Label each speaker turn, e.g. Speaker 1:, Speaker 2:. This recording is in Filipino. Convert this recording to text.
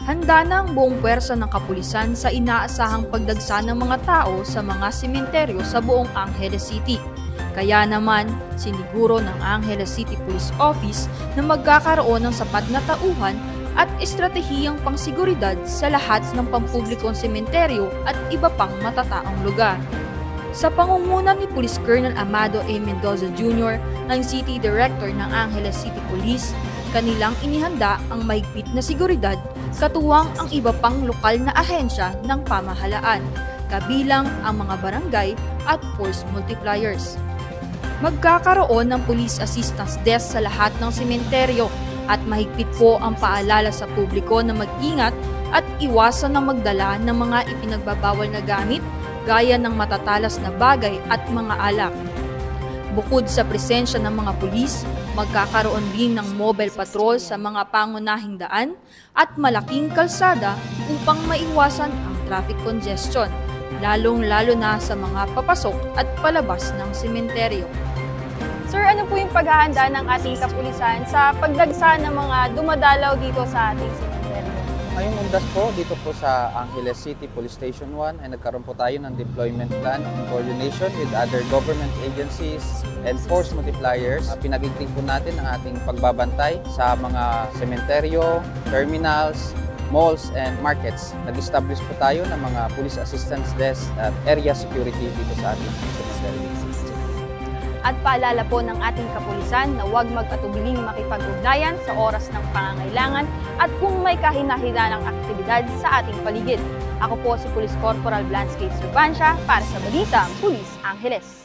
Speaker 1: Handa na ang buong puwersa ng kapulisan sa inaasahang pagdagsa ng mga tao sa mga sementeryo sa buong Angeles City. Kaya naman, siniguro ng Angeles City Police Office na magkakaroon ng sapat na tauhan at estratehiyang pangsiguridad sa lahat ng pampublikong sementeryo at iba pang matataong lugar. Sa pangunguna ni Police Colonel Amado A. Mendoza Jr., ang City Director ng Angeles City Police, kanilang inihanda ang mahigpit na seguridad katuwang ang iba pang lokal na ahensya ng pamahalaan, kabilang ang mga barangay at force multipliers. Magkakaroon ng Police Assistance Desk sa lahat ng sementeryo at mahigpit po ang paalala sa publiko na mag-ingat at iwasan na magdala ng mga ipinagbabawal na gamit gaya ng matatalas na bagay at mga alak. Bukod sa presensya ng mga pulis, magkakaroon din ng mobile patrol sa mga pangunahing daan at malaking kalsada upang maiwasan ang traffic congestion, lalong-lalo na sa mga papasok at palabas ng sementeryo.
Speaker 2: Sir, ano po yung paghahanda ng ating kapulisan sa pagdagsa ng mga dumadalaw dito sa ating sementeryo?
Speaker 3: Ngayong undas po, dito po sa Angeles City Police Station 1 ay nagkaroon po tayo ng deployment plan in coordination with other government agencies and force multipliers. Pinag-igting po natin ang ating pagbabantay sa mga sementeryo, terminals, malls, and markets. Nag-establish po tayo ng mga police assistance desk at area security dito sa ating sementeryo.
Speaker 2: At paalala po ng ating kapulisan na huwag mag-atubiling makipag-ugnayan sa oras ng pangangailangan at kung may kahina-hinanang aktibidad sa ating paligid. Ako po si Police Corporal Blanskate Servancia para sa Balitang Police Angeles.